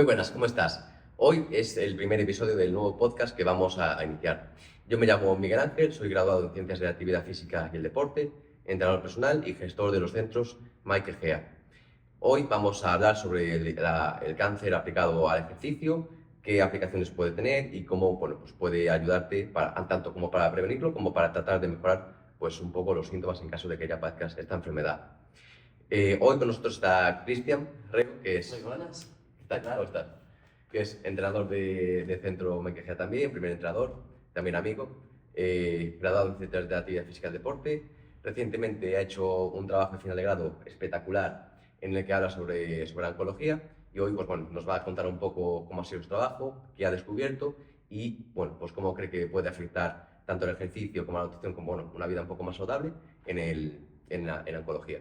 Muy buenas, ¿cómo estás? Hoy es el primer episodio del nuevo podcast que vamos a iniciar. Yo me llamo Miguel Ángel, soy graduado en Ciencias de la Actividad Física y el Deporte, entrenador personal y gestor de los centros Mike Egea. Hoy vamos a hablar sobre el cáncer aplicado al ejercicio, qué aplicaciones puede tener y cómo pues puede ayudarte tanto como para prevenirlo como para tratar de mejorar un poco los síntomas en caso de que ya padezcas esta enfermedad. Hoy con nosotros está Cristian Rego, que es... Muy buenas. ¿Cómo estás? Que es entrenador de centro Menquejea también, primer entrenador, también amigo, graduado en Ciencias de la Actividad Física y el Deporte. Recientemente ha hecho un trabajo de final de grado espectacular en el que habla sobre oncología y hoy nos va a contar un poco cómo ha sido su trabajo, qué ha descubierto y cómo cree que puede afectar tanto el ejercicio como la nutrición como una vida un poco más saludable en la oncología.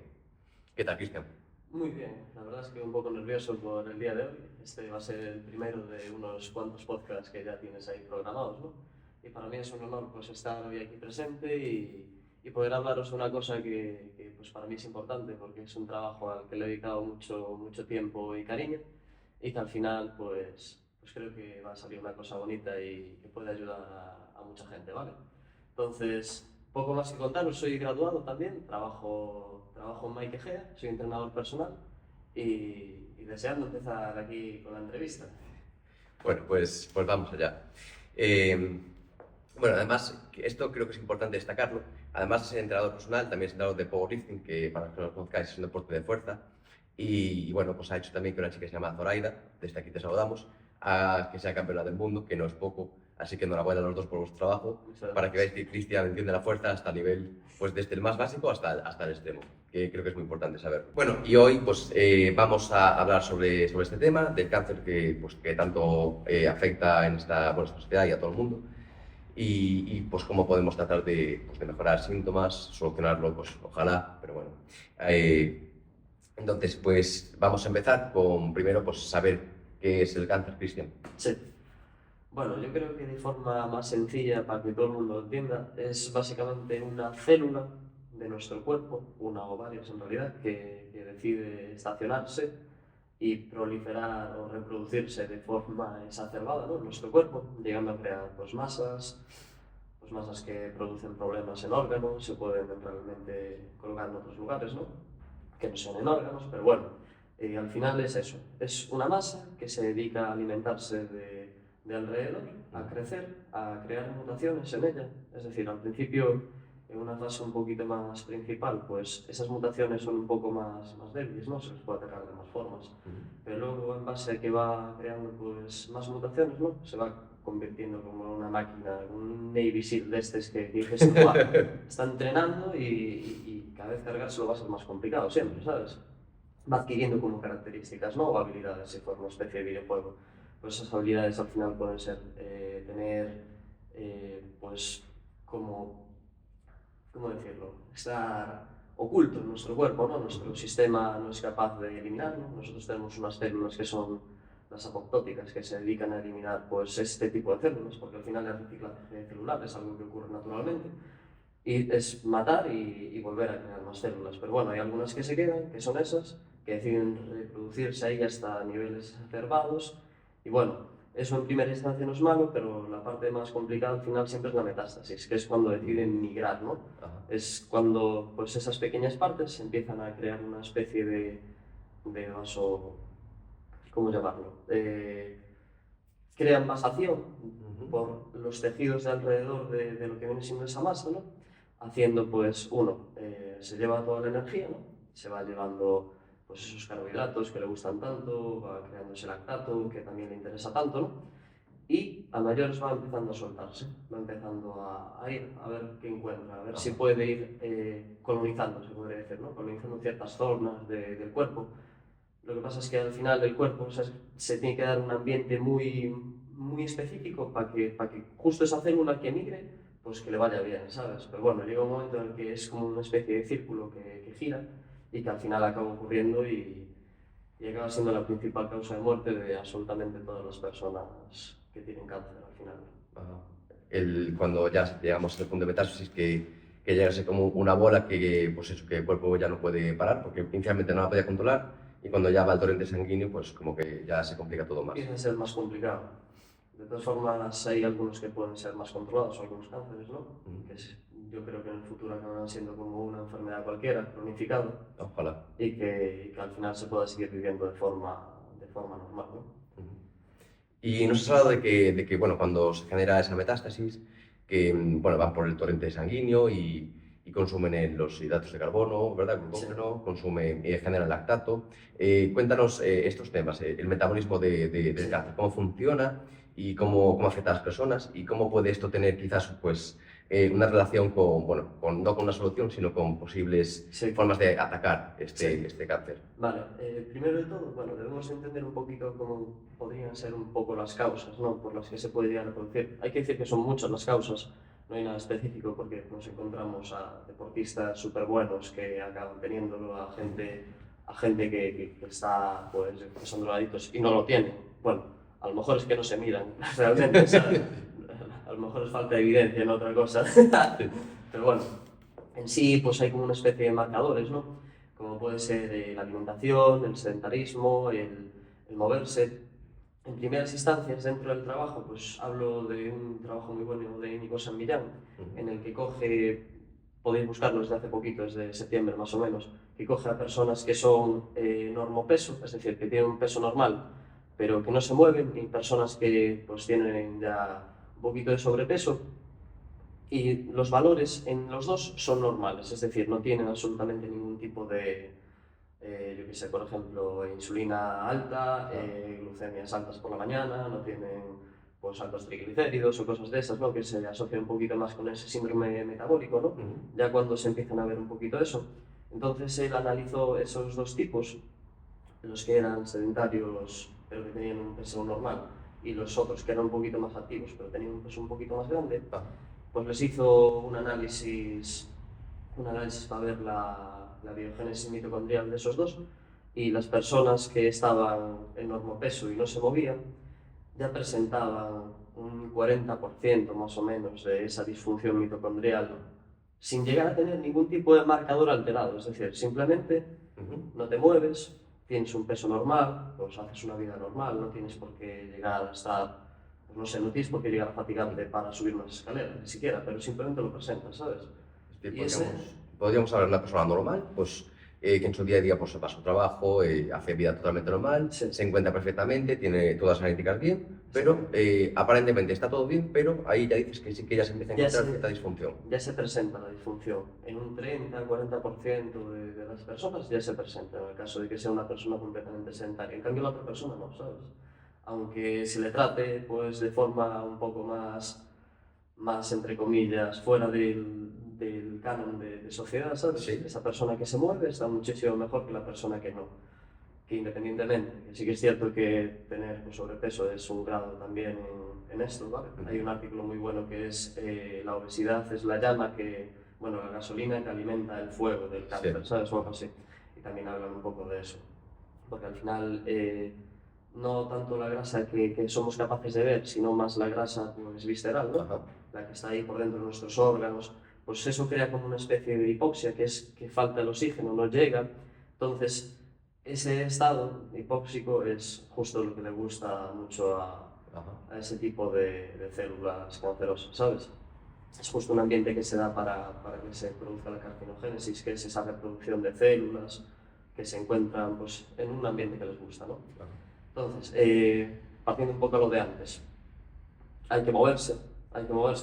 ¿Qué tal, Cristian? Muy bien, la verdad es que un poco nervioso por el día de hoy. Este va a ser el primero de unos cuantos podcasts que ya tienes ahí programados, ¿no? Y para mí es un honor pues estar hoy aquí presente y poder hablaros de una cosa que pues para mí es importante porque es un trabajo al que le he dedicado mucho tiempo y cariño y que al final pues creo que va a salir una cosa bonita y que puede ayudar a mucha gente, ¿vale? Entonces, poco más que contaros, soy graduado también, trabajo en Mike Egea, soy entrenador personal y deseando empezar aquí con la entrevista. Bueno, pues vamos allá. Además, esto creo que es importante destacarlo. Además de ser entrenador personal, también es entrenador de powerlifting, que para los que no lo conozcáis es un deporte de fuerza. Y pues ha hecho también que una chica que se llama Zoraida, desde aquí te saludamos, que sea campeona del mundo, que no es poco. Así que enhorabuena a los dos por vuestro trabajo, para que veáis que Cristian entiende la fuerza hasta el nivel, pues desde el más básico hasta el extremo, que creo que es muy importante saberlo. Bueno, y hoy vamos a hablar sobre este tema, del cáncer que tanto afecta en esta sociedad y a todo el mundo y cómo podemos tratar de mejorar síntomas, solucionarlo, pues ojalá, pero bueno. Entonces, pues vamos a empezar con primero saber qué es el cáncer, Cristian. Sí. Bueno, yo creo que de forma más sencilla, para que todo el mundo lo entienda, es básicamente una célula de nuestro cuerpo, una o varias en realidad, que decide estacionarse y proliferar o reproducirse de forma exacerbada, ¿no?, en nuestro cuerpo, llegando a crear masas que producen problemas en órganos, se pueden realmente colocar en otros lugares, ¿no?, que no son en órganos, pero bueno, al final es eso, es una masa que se dedica a alimentarse de alrededor, a crecer, a crear mutaciones en ella, es decir, al principio, en una fase un poquito más principal, pues esas mutaciones son un poco más débiles, ¿no?, se les puede atacar de más formas, pero luego en base a que va creando pues más mutaciones, ¿no?, se va convirtiendo como en una máquina, un Navy SEAL de estos que dices, está entrenando y cada vez cargárselo va a ser más complicado siempre, ¿sabes? Va adquiriendo como características, ¿no?, o habilidades, si fuera una especie de videojuego. Pues esas habilidades al final pueden ser tener, pues, ¿cómo decirlo?, estar oculto en nuestro cuerpo, ¿no? Nuestro sistema no es capaz de eliminarlo. Nosotros tenemos unas células que son las apoptóticas, que se dedican a eliminar pues este tipo de células, porque al final el reciclaje celular es algo que ocurre naturalmente y es matar y volver a crear más células. Pero bueno, hay algunas que se quedan, que son esas, que deciden reproducirse ahí hasta niveles exacerbados y bueno, eso en primera instancia no es malo, pero la parte más complicada al final siempre es la metástasis, que es cuando deciden migrar, ¿no? Es cuando pues esas pequeñas partes empiezan a crear una especie de vaso, ¿cómo llamarlo? Crean vasación por los tejidos de alrededor de lo que viene siendo esa masa, ¿no? Haciendo pues se lleva toda la energía, ¿no? Se va llevando pues esos carbohidratos que le gustan tanto, va creando ese lactato que también le interesa tanto, ¿no? Y a mayores va empezando a soltarse, va empezando a ir a ver qué encuentra, a ver si puede ir colonizando, se podría decir, ¿no?, colonizando ciertas zonas del cuerpo. Lo que pasa es que al final el cuerpo se tiene que dar un ambiente muy específico para que justo esa célula que migre, pues que le vaya bien, ¿sabes? Pero bueno, llega un momento en el que es como una especie de círculo que gira y que al final acaba ocurriendo y acaba siendo la principal causa de muerte de absolutamente todas las personas que tienen cáncer al final. Cuando ya llegamos al punto de metástasis, que llega a ser como una bola que el cuerpo ya no puede parar, porque inicialmente no la podía controlar, y cuando ya va al torrente sanguíneo, pues como que ya se complica todo más. Empieza a ser más complicado. De todas formas, hay algunos que pueden ser más controlados, algunos cánceres, ¿no? Yo creo que en el futuro acabarán siendo como una enfermedad cualquiera, cronificado, Ojalá. y que al final se pueda seguir viviendo de forma normal, ¿no? Y nos has hablado de que bueno, cuando se genera esa metástasis, que bueno, van por el torrente sanguíneo y consumen los hidratos de carbono, ¿verdad? Glucógeno, consumen, generan lactato. Cuéntanos estos temas, el metabolismo del cáncer, cómo funciona y cómo afecta a las personas y cómo puede esto tener quizás pues, una relación con, bueno, no con una solución, sino con posibles formas de atacar este cáncer. Vale, primero de todo, bueno, debemos entender un poquito cómo podrían ser un poco las causas, ¿no?, por las que se puede llegar a producir. Hay que decir que son muchas las causas, no hay nada específico, porque nos encontramos a deportistas súper buenos que acaban teniéndolo, a gente que está, pues, son drogadictos y no lo tienen. Bueno, a lo mejor es que no se miran realmente, ¿sabes? A lo mejor es falta de evidencia, no otra cosa. Pero bueno, en sí, pues hay como una especie de marcadores, ¿no?, como puede ser la alimentación, el sedentarismo, el moverse. En primeras instancias, dentro del trabajo, pues hablo de un trabajo muy bueno de Íñigo San Millán, en el que podéis buscarlo desde hace poquito, desde septiembre más o menos, que coge a personas que son normopeso, es decir, que tienen un peso normal, pero que no se mueven, y personas que pues tienen ya un poquito de sobrepeso, y los valores en los dos son normales, es decir, no tienen absolutamente ningún tipo de, yo qué sé, por ejemplo, insulina alta, glucemias altas por la mañana, no tienen pues altos triglicéridos o cosas de esas, ¿no?, que se asocian un poquito más con ese síndrome metabólico, ¿no? Ya cuando se empiezan a ver un poquito eso. Entonces él analizó esos dos tipos, los que eran sedentarios pero que tenían un peso normal, y los otros que eran un poquito más activos pero tenían un peso un poquito más grande. Pues les hizo un análisis para ver la biogénesis mitocondrial de esos dos, y las personas que estaban en normopeso y no se movían ya presentaban un 40% más o menos de esa disfunción mitocondrial, sin llegar a tener ningún tipo de marcador alterado, es decir, simplemente no te mueves, tienes un peso normal, pues haces una vida normal, no tienes por qué llegar a estar, pues no sé, no tienes por qué llegar a fatigarte para subir unas escaleras, ni siquiera, pero simplemente lo presentas, ¿sabes? Podríamos hablar de una persona normal, pues que en su día a día pues, va a su trabajo, hace vida totalmente normal, se encuentra perfectamente, tiene todas las analíticas bien, pero aparentemente está todo bien, pero ahí ya dices que sí que ya se empieza a encontrar cierta disfunción. Ya se presenta la disfunción. En un 30-40% de las personas ya se presenta, en el caso de que sea una persona completamente sedentaria. En cambio la otra persona no, ¿sabes? Aunque se le trate pues, de forma un poco más entre comillas, fuera del canon de sociedad, ¿sabes? Sí. Esa persona que se mueve está muchísimo mejor que la persona que no. Que independientemente, que sí que es cierto que tener pues, sobrepeso es un grado también en esto, ¿vale? Hay un artículo muy bueno que es la obesidad es la llama que, bueno, la gasolina que alimenta el fuego del cáncer, ¿sabes? O algo así. Y también hablan un poco de eso. Porque al final no tanto la grasa que somos capaces de ver, sino más la grasa pues, visceral, ¿no? La que está ahí por dentro de nuestros órganos, pues eso crea como una especie de hipoxia, que es que falta el oxígeno, no llega. Entonces, ese estado hipóxico es justo lo que le gusta mucho a ese tipo de células cancerosas, ¿sabes? Es justo un ambiente que se da para que se produzca la carcinogénesis, que es esa reproducción de células que se encuentran pues, en un ambiente que les gusta, ¿no? Entonces, partiendo un poco a lo de antes, hay que moverse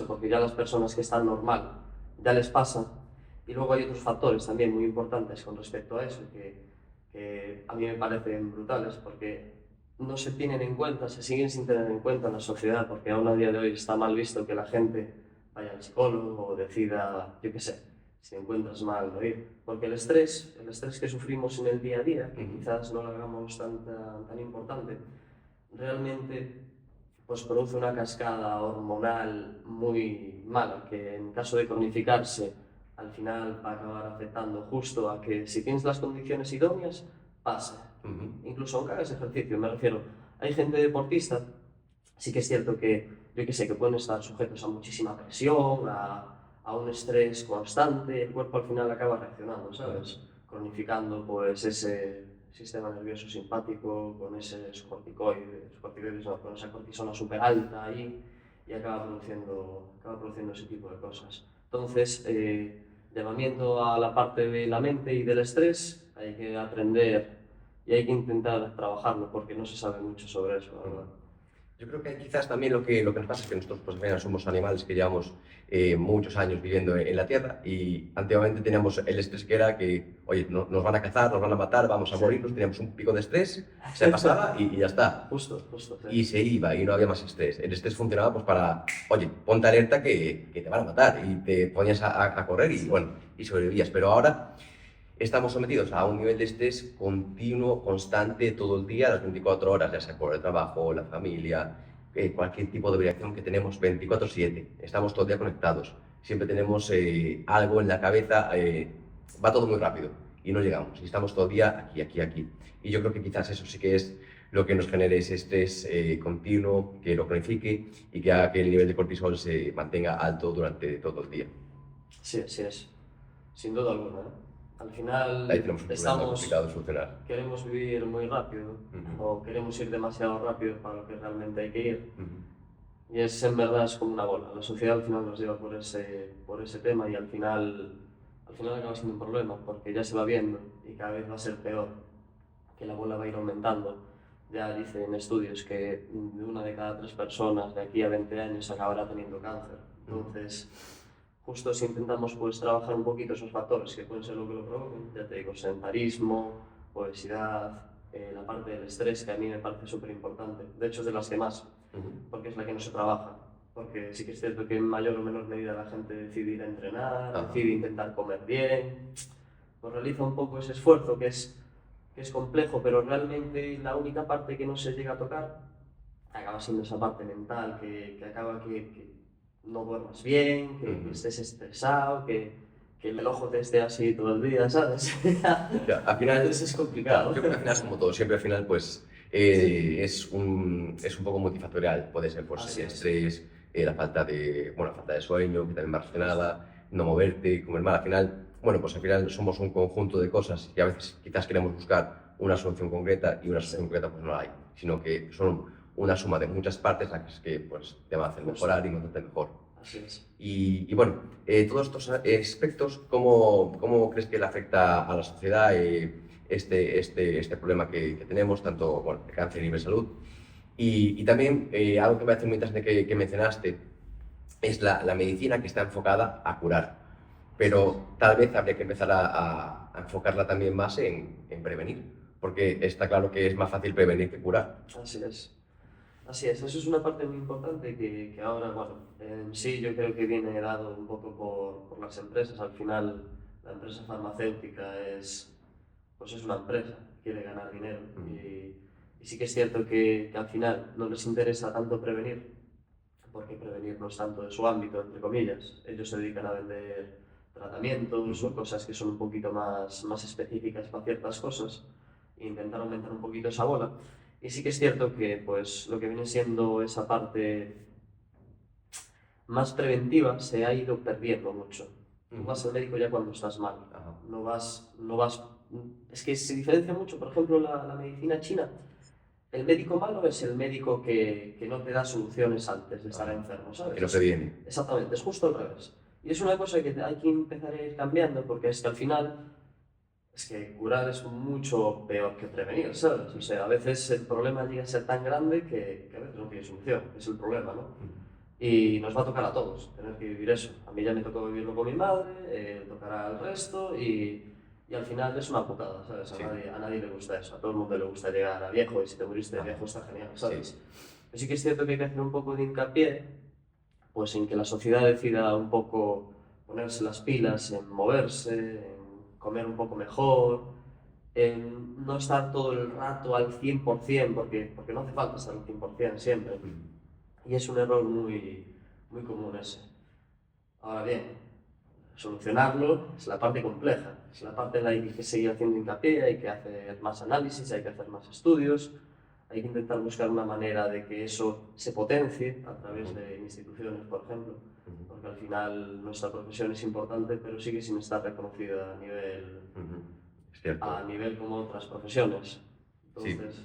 porque ya las personas que están normal ya les pasa, y luego hay otros factores también muy importantes con respecto a eso que a mí me parecen brutales porque no se tienen en cuenta, se siguen sin tener en cuenta en la sociedad, porque aún a día de hoy está mal visto que la gente vaya al psicólogo o decida, yo qué sé, si te encuentras mal, no ir. Porque el estrés que sufrimos en el día a día, que quizás no lo hagamos tan importante, realmente pues produce una cascada hormonal muy mala, que en caso de cronificarse, al final va a acabar afectando justo a que si tienes las condiciones idóneas, pasa. Incluso aunque hagas ejercicio, me refiero, hay gente deportista, sí que es cierto que, yo que sé, que pueden estar sujetos a muchísima presión, a un estrés constante, el cuerpo al final acaba reaccionando, ¿sabes? Cronificando pues ese sistema nervioso simpático, con esos corticoides no, con esa cortisona súper alta ahí, y acaba produciendo ese tipo de cosas. Entonces, llamamiento a la parte de la mente y del estrés, hay que aprender y hay que intentar trabajarlo porque no se sabe mucho sobre eso, la verdad. Yo creo que quizás también lo que nos pasa es que nosotros pues, al final somos animales que llevamos muchos años viviendo en la Tierra y antiguamente teníamos el estrés que era que, oye, nos van a cazar, nos van a matar, vamos a morirnos, teníamos un pico de estrés, se pasaba y ya está. Justo, sí. Y se iba y no había más estrés. El estrés funcionaba pues para, oye, ponte alerta que te van a matar y te ponías a correr y bueno, y sobrevivías. Pero ahora estamos sometidos a un nivel de estrés continuo, constante, todo el día, las 24 horas, ya sea por el trabajo, la familia, cualquier tipo de obligación que tenemos 24/7. Estamos todo el día conectados. Siempre tenemos algo en la cabeza, va todo muy rápido y no llegamos. Y estamos todo el día aquí. Y yo creo que quizás eso sí que es lo que nos genere ese estrés continuo, que lo cronifique y que haga que el nivel de cortisol se mantenga alto durante todo el día. Sí, así es. Sin duda alguna, ¿eh? Al final Ahí tenemos un problema complicado de solucionar. queremos vivir muy rápido o queremos ir demasiado rápido para lo que realmente hay que ir. Y en verdad es como una bola. La sociedad al final nos lleva por ese tema y al final acaba siendo un problema porque ya se va viendo y cada vez va a ser peor, que la bola va a ir aumentando. Ya dicen estudios que de 1 de cada 3 personas de aquí a 20 años acabará teniendo cáncer. Entonces, justo si intentamos pues, trabajar un poquito esos factores que pueden ser lo que lo provoquen, ya te digo, sedentarismo, obesidad, la parte del estrés, que a mí me parece súper importante, de hecho es de las que más, porque es la que no se trabaja, porque sí que es cierto que en mayor o menor medida la gente decide ir a entrenar, decide intentar comer bien, pues realiza un poco ese esfuerzo que es complejo, pero realmente la única parte que no se llega a tocar acaba siendo esa parte mental, que acaba que no duermas bien, que estés estresado, que el ojo te esté así todo el día, ¿sabes? Ya, al final, entonces es complicado. Yo creo que al final es como todo, siempre al final pues es un poco multifactorial, puede ser pues, el estrés, la falta de sueño, que también va relacionada, no moverte, comer mal, al final, bueno, pues al final somos un conjunto de cosas y a veces quizás queremos buscar una solución concreta y una solución concreta pues no la hay, sino que son una suma de muchas partes las que pues, te van a hacer mejorar y encontrarte mejor. Así es. Y bueno, todos estos aspectos, ¿cómo crees que le afecta a la sociedad este problema que tenemos, tanto bueno, de cáncer a nivel de salud? Y también algo que me parece muy interesante que mencionaste es la medicina que está enfocada a curar, pero tal vez habría que empezar a enfocarla también más en prevenir, porque está claro que es más fácil prevenir que curar. Así es. Así es, eso es una parte muy importante que ahora, bueno, en sí yo creo que viene dado un poco por las empresas. Al final, la empresa farmacéutica pues es una empresa, quiere ganar dinero. Y sí que es cierto que al final no les interesa tanto prevenir, porque prevenir no es tanto de su ámbito, entre comillas. Ellos se dedican a vender tratamientos o cosas que son un poquito más específicas para ciertas cosas e intentar aumentar un poquito esa bola. Y sí que es cierto que pues, lo que viene siendo esa parte más preventiva se ha ido perdiendo mucho. Tú vas al médico ya cuando estás mal, no vas... Es que se diferencia mucho, por ejemplo, la medicina china. El médico malo es el médico que no te da soluciones antes de estar enfermo, ¿sabes? Que no previene. Exactamente, es justo al revés. Y es una cosa que hay que empezar a ir cambiando, porque es que al final es que curar es mucho peor que prevenir, ¿sabes? O sea, a veces el problema llega a ser tan grande que a veces no tiene solución, es el problema, ¿no? Y nos va a tocar a todos tener que vivir eso. A mí ya me tocó vivirlo con mi madre, tocará al resto y al final es una putada, ¿sabes? A nadie le gusta eso, a todo el mundo le gusta llegar a viejo y si te moriste de viejo está genial, ¿sabes? Sí. Pero sí que es cierto que hay que hacer un poco de hincapié pues en que la sociedad decida un poco ponerse las pilas, en moverse, en comer un poco mejor, en no estar todo el rato al 100%, porque no hace falta estar al 100% siempre. Y es un error muy común ese. Ahora bien, solucionarlo es la parte compleja, es la parte en la que hay que seguir haciendo hincapié, hay que hacer más análisis, hay que hacer más estudios, hay que intentar buscar una manera de que eso se potencie a través de instituciones, por ejemplo, porque al final nuestra profesión es importante, pero sigue sin estar reconocida a nivel Cierto. a nivel como otras profesiones. Sí. Entonces,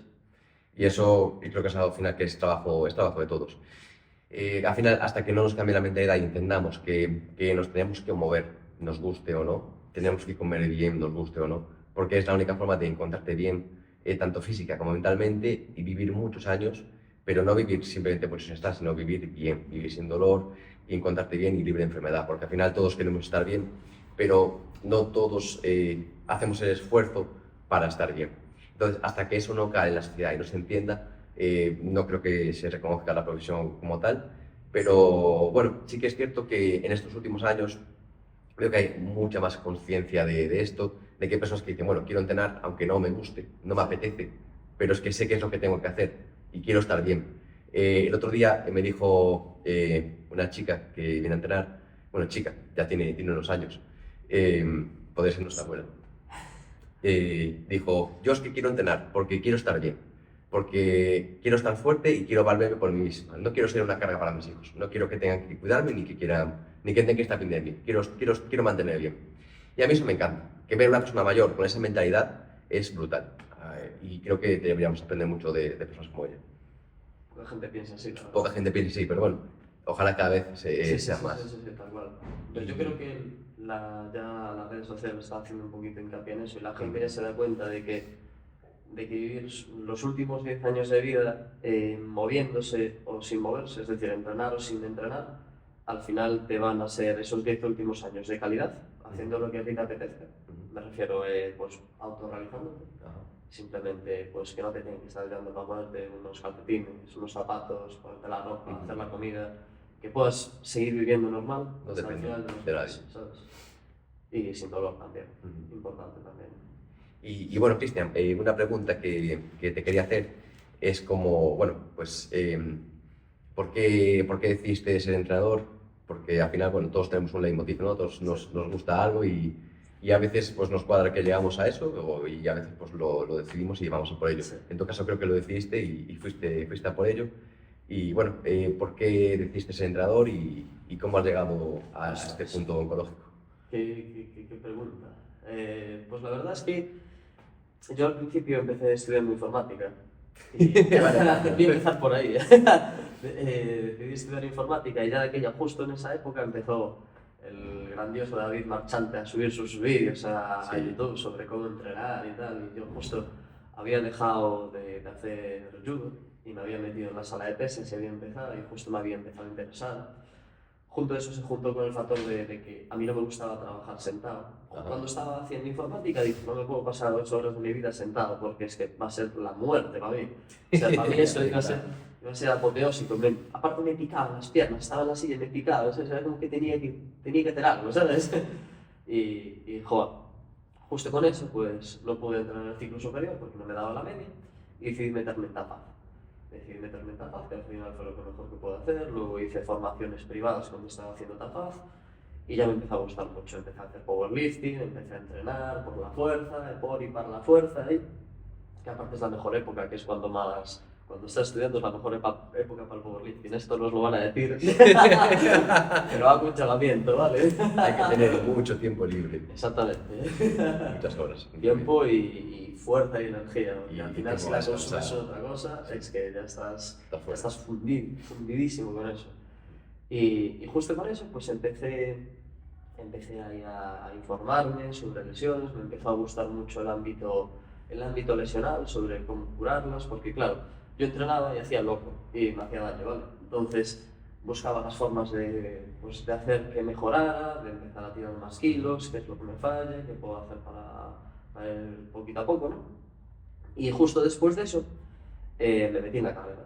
Y eso, y creo que es algo al final que es trabajo de todos. Al final, hasta que no nos cambie la mentalidad y entendamos que nos tenemos que mover, nos guste o no, tenemos que comer bien, nos guste o no, porque es la única forma de encontrarte bien, tanto física como mentalmente, y vivir muchos años, pero no vivir simplemente por eso estar, sino vivir bien, vivir sin dolor y encontrarte bien y libre de enfermedad, porque al final todos queremos estar bien, pero no todos hacemos el esfuerzo para estar bien. Entonces, hasta que eso no cae en la sociedad y no se entienda, no creo que se reconozca la profesión como tal, pero bueno, sí que es cierto que en estos últimos años creo que hay mucha más conciencia de esto, de que hay personas que dicen, bueno, quiero entrenar aunque no me guste, no me apetece, pero es que sé qué es lo que tengo que hacer y quiero estar bien. El otro día me dijo una chica que viene a entrenar, bueno, chica, ya tiene unos años, eh, puede ser nuestra abuela, dijo, yo es que quiero entrenar porque quiero estar bien, porque quiero estar fuerte y quiero valerme por mí misma. No quiero ser una carga para mis hijos, no quiero que tengan que cuidarme ni que tengan que estar bien de mí. Quiero mantener bien. Y a mí eso me encanta, que ver a una persona mayor con esa mentalidad es brutal. Y creo que deberíamos aprender mucho de personas como ella. poca gente piensa así, claro. Poca gente piensa así, pero bueno, ojalá cada vez sea más. Sí, tal cual. Pero yo creo que ya las redes sociales están haciendo un poquito hincapié en eso y la gente ya se da cuenta de que vivir los últimos 10 años de vida moviéndose o sin moverse, es decir, entrenar o sin entrenar, al final te van a ser esos 10 últimos años de calidad, haciendo lo que a ti te apetezca. Me refiero, pues, autorrealizándote. Simplemente, pues, que no te tienen que estar dando para ponerte unos calcetines, unos zapatos, ponerte la ropa, hacer la comida, que puedas seguir viviendo normal No hasta el depende final de los de nadie. meses, ¿sabes? Y sin dolor también, importante también. Y bueno, Cristian, una pregunta que te quería hacer es como, bueno, pues, ¿por qué decidiste ser entrenador? Porque al final, bueno, todos tenemos un leitmotiv, ¿no? Todos nos gusta algo y a veces pues nos cuadra que llegamos a eso y a veces pues lo decidimos y vamos a por ello. Sí. En tu caso creo que lo decidiste y fuiste a por ello. Y bueno, ¿por qué decidiste ser entrenador y cómo has llegado a este punto oncológico? ¿Qué pregunta? Pues la verdad es que yo al principio empecé estudiando informática. Y voy a empezar por ahí. Decidí estudiar informática y ya de aquella, justo en esa época, empezó el grandioso David Marchante a subir sus vídeos a YouTube sobre cómo entrenar y tal. Y yo justo había dejado de hacer judo y me había metido en la sala de pesas y había empezado y justo me había empezado a interesar. Junto a eso se juntó con el factor de que a mí no me gustaba trabajar sentado. Cuando estaba haciendo informática dije, no me puedo pasar 8 horas de mi vida sentado porque es que va a ser la muerte para mí. O sea, para mí eso iba a ser apoteósico. Aparte me picaban las piernas, estaba en la silla y me picaba. O sea, era como que tenía que hacer algo, ¿sabes? Y joder, justo con eso pues no pude entrar en el ciclo superior porque no me daba la media y decidí meterme en TAPAZ. Decidí meterme en TAPAZ, que al final fue lo que mejor que puedo hacer. Luego hice formaciones privadas cuando estaba haciendo TAPAZ y ya me empezó a gustar mucho. Empecé a hacer powerlifting, empecé a entrenar por la fuerza, por y para la fuerza, que aparte es la mejor época, que es cuando estás estudiando es la mejor época para el powerlifting. Esto nos lo van a decir, pero hago un chalamiento, ¿vale? Hay que tener mucho tiempo libre. Exactamente. Muchas horas. Tiempo y fuerza y energía. Y al final, si la cómo consumes descansar. en otra cosa, es que ya estás fuera. fundidísimo con eso. Y justo con eso, pues empecé ahí a informarme sobre lesiones, me empezó a gustar mucho el ámbito lesional, sobre cómo curarlas, porque claro, yo entrenaba y hacía loco y me hacía daño, ¿vale? Entonces buscaba las formas pues, de hacer que mejorara, de empezar a tirar más kilos, qué es lo que me falla, qué puedo hacer para ir poquito a poco, ¿no? Y justo después de eso, me metí en la carrera,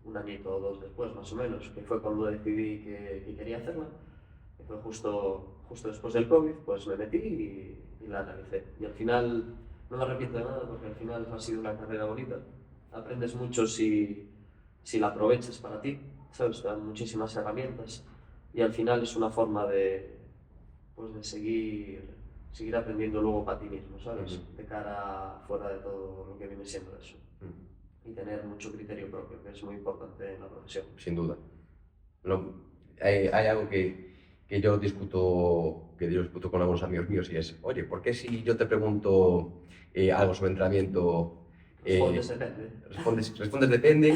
un añito o dos después más o menos, que fue cuando decidí que quería hacerla, que fue justo después del COVID, pues me metí y la analicé. Y al final no me arrepiento de nada porque al final ha sido una carrera bonita, aprendes mucho si la aprovechas para ti, ¿sabes? Te dan muchísimas herramientas y al final es una forma pues de seguir aprendiendo luego para ti mismo, ¿sabes? De cara fuera de todo lo que viene siendo eso. Y tener mucho criterio propio, que es muy importante en la profesión. Sin duda. No, hay algo que que yo discuto con algunos amigos míos y es, oye, ¿por qué si yo te pregunto algo sobre entrenamiento, Respondes depende. respondes depende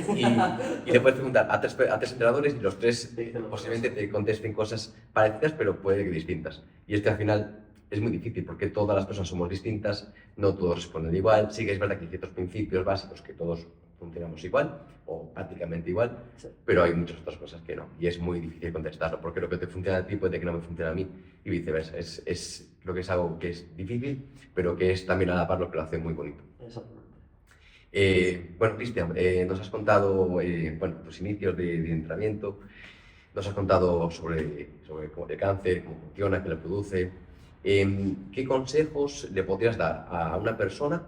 y le puedes preguntar a tres entrenadores y los tres Te dicen otra posiblemente cosa. te contesten cosas parecidas pero puede que distintas. Y es que al final es muy difícil porque todas las personas somos distintas, no todos responden igual. Sí que es verdad que hay ciertos principios básicos que todos funcionamos igual o prácticamente igual, Sí. pero hay muchas otras cosas que no. Y es muy difícil contestarlo porque lo que te funciona a ti puede que no me funcione a mí y viceversa. Creo que es algo que es difícil, pero que es también a la par lo que lo hace muy bonito. Exactamente. Bueno, Cristian, nos has contado bueno, tus inicios de entrenamiento, nos has contado sobre el cáncer, cómo funciona, qué lo produce. ¿Qué consejos le podrías dar a una persona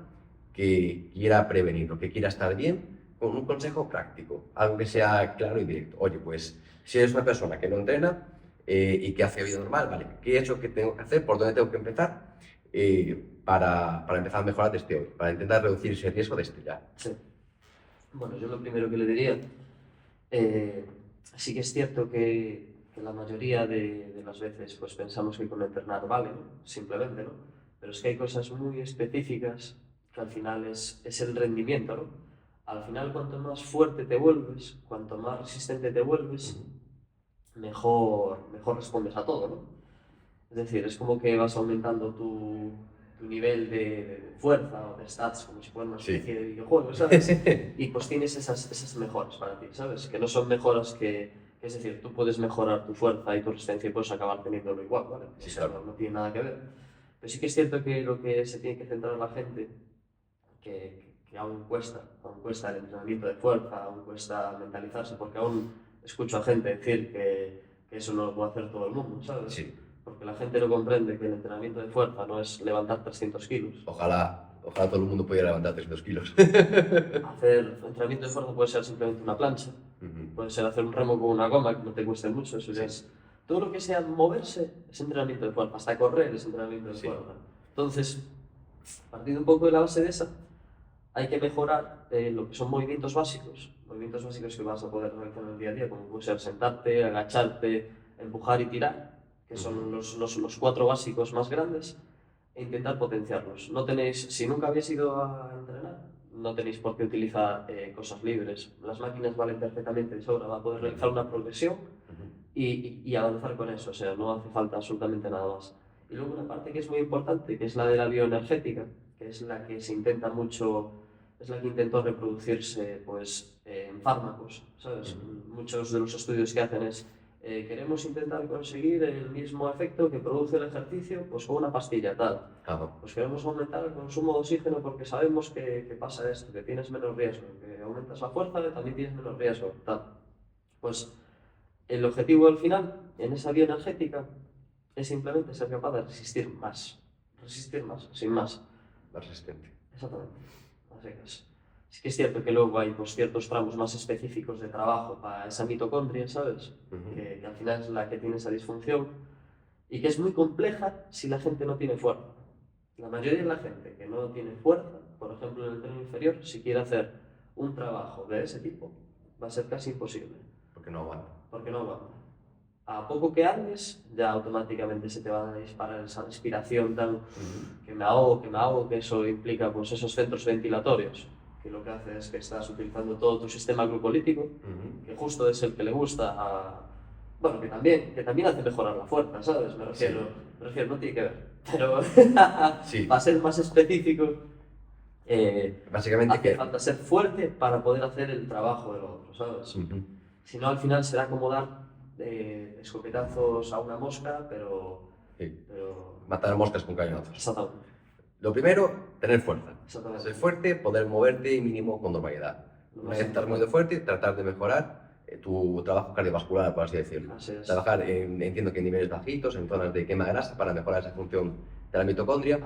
que quiera prevenir o que quiera estar bien con un consejo práctico, algo que sea claro y directo? Oye, pues si eres una persona que no entrena y que hace vida normal, ¿vale? ¿Qué es lo que tengo que hacer? ¿Por dónde tengo que empezar? Para empezar a mejorar desde hoy, para intentar reducir ese riesgo desde ya. Sí. Bueno, yo lo primero que le diría, sí que es cierto que la mayoría de las veces pues pensamos que con entrenar vale, ¿no? Simplemente, ¿no? Pero es que hay cosas muy específicas que al final es el rendimiento, ¿no? Al final, cuanto más fuerte te vuelves, cuanto más resistente te vuelves, mejor respondes a todo, ¿no? Es decir, es como que vas aumentando tu nivel de fuerza o de stats, como si fuera una especie de videojuego, ¿sabes? Y pues tienes esas mejoras para ti, ¿sabes? Que no son mejoras es decir, tú puedes mejorar tu fuerza y tu resistencia y puedes acabar teniéndolo igual, ¿vale? Sí, o sea, claro. no tiene nada que ver. Pero sí que es cierto que lo que se tiene que centrar la gente, que aún cuesta el entrenamiento de fuerza, aún cuesta mentalizarse, porque aún escucho a gente decir que eso no lo puede hacer todo el mundo, ¿sabes? Sí. Porque la gente no comprende que el entrenamiento de fuerza no es levantar 300 kilos. Ojalá todo el mundo pudiera levantar 300 kilos. Hacer entrenamiento de fuerza puede ser simplemente una plancha, puede ser hacer un remo con una goma que no te cueste mucho, eso ya es... Todo lo que sea moverse es entrenamiento de fuerza, hasta correr es entrenamiento de fuerza. Entonces, partiendo un poco de la base de esa, hay que mejorar lo que son movimientos básicos que vas a poder realizar en el día a día, como puede ser sentarte, agacharte, empujar y tirar, que son los 4 básicos más grandes, e intentar potenciarlos. No tenéis, si nunca habéis ido a entrenar, no tenéis por qué utilizar cosas libres. Las máquinas valen perfectamente de sobra, va a poder realizar una progresión y avanzar con eso, o sea, no hace falta absolutamente nada más. Y luego una parte que es muy importante, que es la de la bioenergética, que es la que se intenta mucho, es la que intentó reproducirse pues, en fármacos, ¿sabes? Muchos de los estudios que hacen es queremos intentar conseguir el mismo efecto que produce el ejercicio pues con una pastilla tal. Pues queremos aumentar el consumo de oxígeno porque sabemos que pasa esto, que tienes menos riesgo, que aumentas la fuerza, también tienes menos riesgo, tal. Pues el objetivo al final, en esa bioenergética, es simplemente ser capaz de resistir más, sin más. Más resistente. Exactamente. Así que sí que es cierto que luego hay pues, ciertos tramos más específicos de trabajo para esa mitocondria, ¿sabes? Que al final es la que tiene esa disfunción y que es muy compleja si la gente no tiene fuerza. La mayoría de la gente que no tiene fuerza, por ejemplo en el tren inferior, si quiere hacer un trabajo de ese tipo, va a ser casi imposible. Porque no aguanta. Porque no aguanta. A poco que andes, ya automáticamente se te va a disparar esa respiración tan que me ahogo, que eso implica pues, esos centros ventilatorios, que lo que hace es que estás utilizando todo tu sistema glucolítico, que justo es el que le gusta a... Bueno, que también hace mejorar la fuerza, ¿sabes? Me refiero, no tiene que ver, pero para ser más específico, básicamente hace falta ser fuerte para poder hacer el trabajo del otro, ¿sabes? Si no, al final será como dar escopetazos a una mosca, pero... Matar moscas con cañonazos. Exactamente. Lo primero, tener fuerza. Exactamente. Ser fuerte, poder moverte mínimo con normalidad. Una vez estás muy fuerte, tratar de mejorar tu trabajo cardiovascular, por así decirlo. Así es. Trabajar, entiendo que en niveles bajitos, en zonas de quema de grasa, para mejorar esa función de la mitocondria,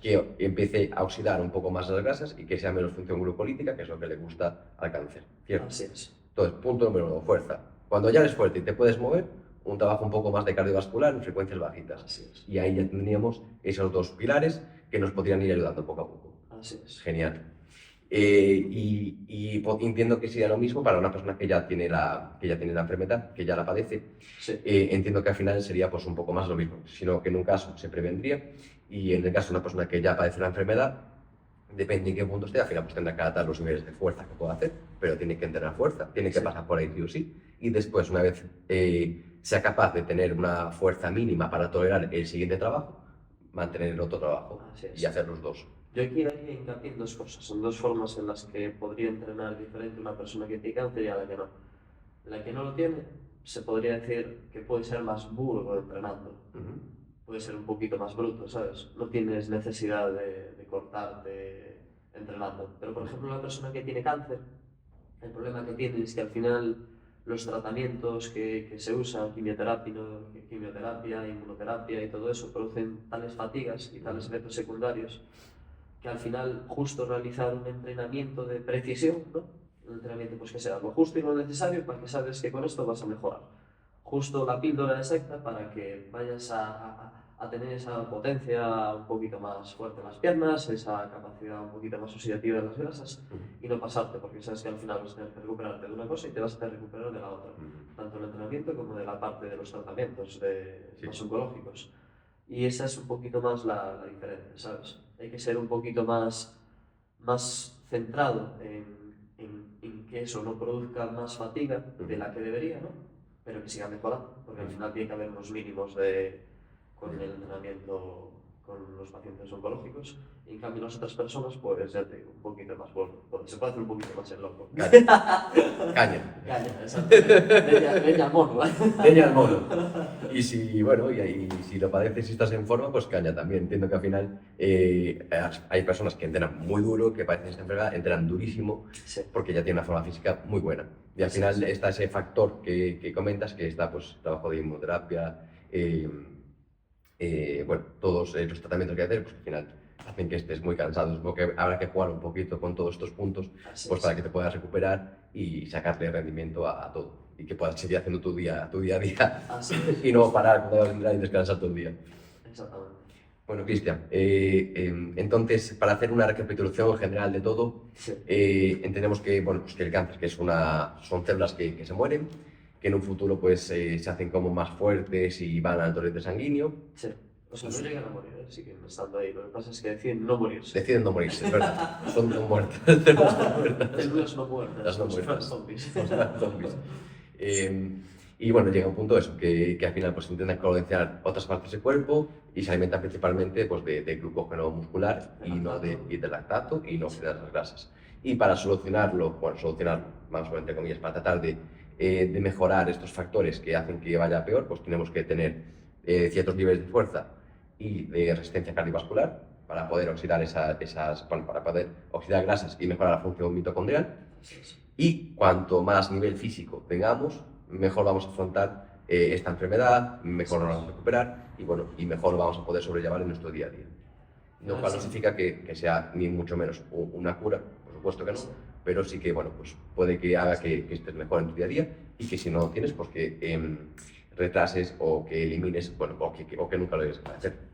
que empiece a oxidar un poco más las grasas y que sea menos función glucolítica, que es lo que le gusta al cáncer, ¿cierto? Así es. Entonces, punto número 1, fuerza. Cuando ya eres fuerte y te puedes mover, un trabajo un poco más de cardiovascular en frecuencias bajitas. Así es. Y ahí ya tendríamos esos 2 pilares que nos podrían ir ayudando poco a poco. Así es. Genial. Entiendo que sería lo mismo para una persona que ya tiene la enfermedad, que ya la padece. Sí, Entiendo que al final sería pues un poco más lo mismo, sino que en un caso se prevendría y en el caso de una persona que ya padece la enfermedad, depende en qué punto esté, al final pues tendrá que adaptar los niveles de fuerza que pueda hacer, pero tiene que entrenar fuerza, tiene que sí. pasar por ahí sí o sí, y después una vez sea capaz de tener una fuerza mínima para tolerar el siguiente trabajo, mantener el otro trabajo Así y es. hacer los dos. Yo aquí haría hincapié en dos cosas, en dos formas en las que podría entrenar diferente una persona que tiene cáncer y a la que no. La que no lo tiene, se podría decir que puede ser más burdo entrenando, puede ser un poquito más bruto, ¿sabes? No tienes necesidad de cortarte entrenando. Pero, por ejemplo, la persona que tiene cáncer, el problema que tiene es que al final los tratamientos que se usan, quimioterapia, inmunoterapia y todo eso, producen tales fatigas y tales efectos secundarios que al final justo realizar un entrenamiento de precisión, ¿no? Un entrenamiento pues que sea lo justo y lo necesario para que sabes que con esto vas a mejorar. Justo la píldora exacta para que vayas a tener esa potencia un poquito más fuerte en las piernas, esa capacidad un poquito más oxidativa en las grasas y no pasarte, porque sabes que al final vas a tener que recuperarte de una cosa y te vas a tener que recuperar de la otra, tanto el entrenamiento como de la parte de los tratamientos más oncológicos. Y esa es un poquito más la diferencia, ¿sabes? Hay que ser un poquito más centrado en que eso no produzca más fatiga de la que debería, ¿no? Pero que siga mejorando, porque al final tiene que haber unos mínimos con el entrenamiento con los pacientes oncológicos. Y en cambio las otras personas, pues ya te digo, un poquito más bueno, se puede hacer un poquito más el loco. Caña. Caña, exacto. Leña al mono, ¿eh? Leña al mono. Y si, bueno, y si lo padeces y estás en forma, pues caña también. Entiendo que al final hay personas que entrenan muy duro, que padecen esta enfermedad, entrenan durísimo, Sí. porque ya tienen una forma física muy buena. Y al final está ese factor que comentas, que está pues trabajo de inmunoterapia, bueno, todos los tratamientos que hay que hacer, pues al final hacen que estés muy cansado. Porque habrá que jugar un poquito con todos estos puntos, pues para que te puedas recuperar y sacarle rendimiento a todo. Y que puedas seguir haciendo tu día a día y no parar cuando vas a entrar y descansar todo el día. Exactamente. Bueno, Cristian, entonces, para hacer una recapitulación general de todo, Sí. entendemos que, bueno, pues que el cáncer que son células que se mueren, que en un futuro pues, se hacen como más fuertes y van al torrente sanguíneo. Sí. O sea, no llegan a morir, siguen estando ahí. Lo que pasa es que deciden no morirse. Deciden no morirse, es verdad. Son no muertas. Células no muertas. Células no muertas. Las no como si fueran muertas. zombies. Zombies. Y bueno, llega un punto eso, que al final pues intentan colonizar otras partes del cuerpo y se alimentan principalmente pues, de glucógeno muscular y de lactato y no de las grasas. Y para solucionarlo, vamos a poner entre comillas, para tratar de mejorar estos factores que hacen que vaya peor, pues tenemos que tener ciertos niveles de fuerza y de resistencia cardiovascular para poder oxidar para poder oxidar grasas y mejorar la función mitocondrial. Y cuanto más nivel físico tengamos, mejor vamos a afrontar esta enfermedad, mejor nos vamos a recuperar y, bueno, y mejor vamos a poder sobrellevar en nuestro día a día. Lo cual no significa que sea ni mucho menos una cura, por supuesto que no, pero sí que, bueno, pues puede que haga que estés mejor en tu día a día y que si no lo tienes, pues que retrases o que elimines, bueno, o que nunca lo debes hacer.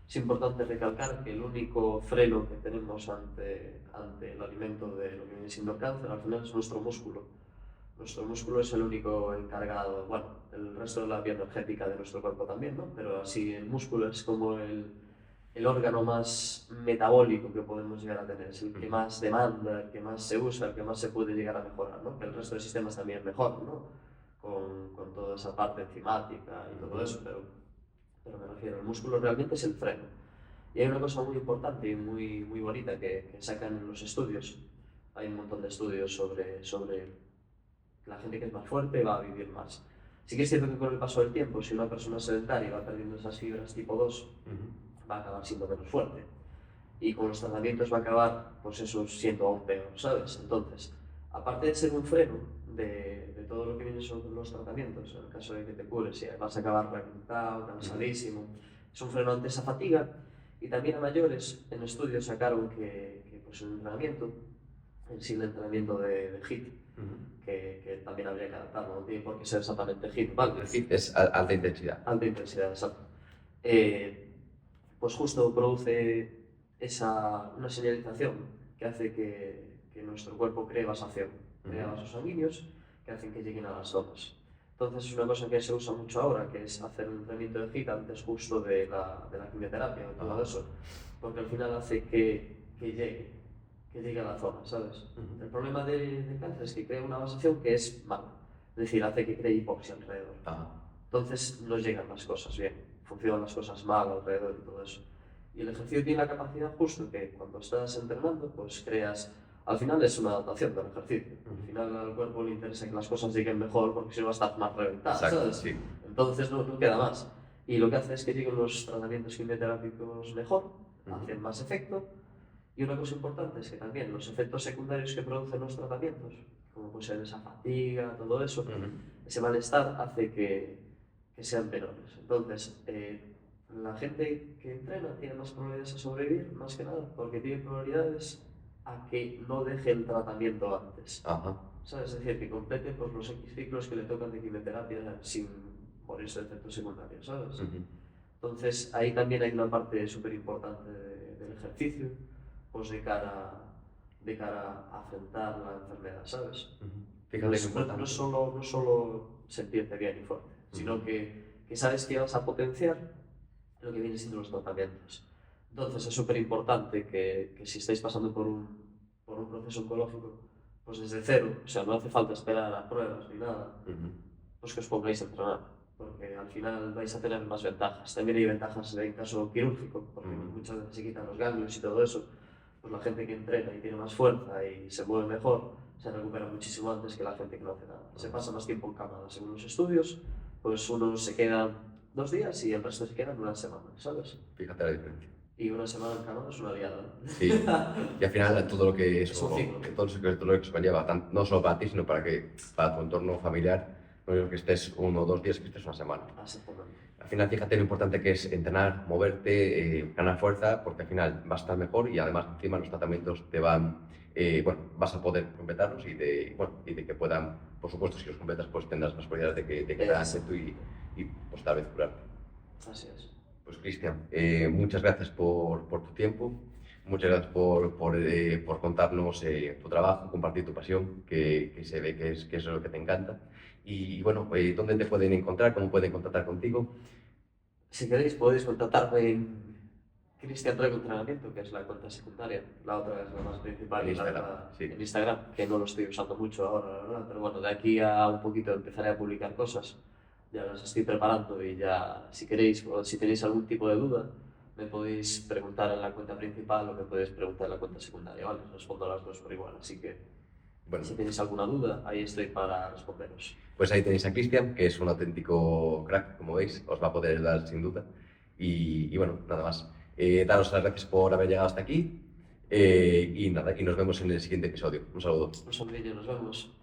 Es importante recalcar que el único freno que tenemos ante el alimento de lo que viene siendo el cáncer al final es nuestro músculo. Nuestro músculo es el único encargado, bueno, el resto de la bioenergética de nuestro cuerpo también, ¿no? Pero así el músculo es como el órgano más metabólico que podemos llegar a tener, es el que más demanda, el que más se usa, el que más se puede llegar a mejorar, ¿no? Que el resto de sistemas también mejor, ¿no? Con toda esa parte enzimática y todo eso, pero me refiero, el músculo realmente es el freno. Y hay una cosa muy importante y muy bonita que sacan en los estudios. Hay un montón de estudios sobre la gente que es más fuerte va a vivir más. Sí que es cierto que con el paso del tiempo, si una persona sedentaria va perdiendo esas fibras tipo 2, va a acabar siendo menos fuerte. Y con los tratamientos va a acabar, pues eso, siendo aún peor, ¿sabes? Entonces, aparte de ser un freno de todo lo que viene son los tratamientos, en el caso de que te cures y vas a acabar reventado, cansadísimo, es un freno ante esa fatiga. Y también a mayores, en estudios sacaron que pues, el entrenamiento, en sí el entrenamiento de HIIT, que también habría que adaptarlo, no tiene por qué ser exactamente HIIT, ¿vale? El HIIT es alta intensidad. Alta intensidad, exacto. Pues justo produce una señalización que hace que que nuestro cuerpo cree vasación, crea vasos sanguíneos que hacen que lleguen a las zonas. Entonces es una cosa que se usa mucho ahora, que es hacer un entrenamiento de HIIT antes justo de la quimioterapia o todo eso, porque al final hace que llegue a la zona, ¿sabes? El problema del cáncer es que crea una vasación que es mala, es decir, hace que cree hipoxia alrededor. Entonces no llegan las cosas bien, funcionan las cosas mal alrededor y todo eso. Y el ejercicio tiene la capacidad justo que cuando estás entrenando, pues creas, al final es una adaptación del ejercicio. Al final al cuerpo le interesa que las cosas lleguen mejor porque si no va a estar más reventado, ¿sabes? Sí. Entonces no queda más. Y lo que hace es que lleguen los tratamientos quimioterápicos mejor, hacen más efecto. Y una cosa importante es que también los efectos secundarios que producen los tratamientos, como puede ser esa fatiga, todo eso, ese malestar hace que sean menores. Entonces, la gente que entrena tiene más probabilidades de sobrevivir, más que nada, porque tiene probabilidades a que no deje el tratamiento antes. ¿Sabes? Es decir, que complete pues, los X ciclos que le tocan de quimioterapia sin morirse de efectos secundarios, ¿sabes? Entonces, ahí también hay una parte súper importante del ejercicio, pues de cara a afrontar la enfermedad, ¿sabes? No solo sentirte bien y fuerte, sino que sabes que vas a potenciar lo que vienen siendo los tratamientos. Entonces es súper importante que si estáis pasando por un proceso oncológico, pues desde cero, o sea, no hace falta esperar a las pruebas ni nada, pues que os pongáis a entrenar, porque al final vais a tener más ventajas. También hay ventajas en caso quirúrgico, porque muchas veces se quitan los ganglios y todo eso, pues la gente que entrena y tiene más fuerza y se mueve mejor, se recupera muchísimo antes que la gente que no hace nada. Se pasa más tiempo en cama. Según los estudios, pues unos se quedan 2 días y el resto se quedan una semana, ¿sabes? Fíjate la diferencia. Y una semana en cama es una liada. Sí, y al final todo lo que es un ciclo. todo lo que se conlleva, no solo para ti, sino para tu entorno familiar, no es que estés 1 o 2 días, que estés una semana. Exactamente. Al final, fíjate lo importante que es entrenar, moverte, ganar fuerza, porque al final vas a estar mejor y además encima los tratamientos te van, vas a poder completarlos y de que puedan, por supuesto, si los completas, pues tendrás más probabilidades de que te hagas esto y pues tal vez curarte. Así es. Pues Cristian, muchas gracias por tu tiempo, muchas gracias por contarnos tu trabajo, compartir tu pasión, que se ve que es lo que te encanta. Y bueno, ¿dónde te pueden encontrar? ¿Cómo pueden contactar contigo? Si queréis podéis contactarme en Cristian Rego Entrenamiento, que es la cuenta secundaria. La otra es la más principal, en Instagram, que no lo estoy usando mucho ahora, la verdad, pero bueno, de aquí a un poquito empezaré a publicar cosas. Ya las estoy preparando y ya, si queréis, o si tenéis algún tipo de duda, me podéis preguntar en la cuenta principal o me podéis preguntar en la cuenta secundaria, ¿vale? Respondo a las dos por igual, así que bueno, si tenéis alguna duda, ahí estoy para responderos. Pues ahí tenéis a Cristian, que es un auténtico crack, como veis, os va a poder ayudar sin duda. Y bueno, nada más. Daros las gracias por haber llegado hasta aquí y nada, y nos vemos en el siguiente episodio. Un saludo. Un saludillo, nos vemos.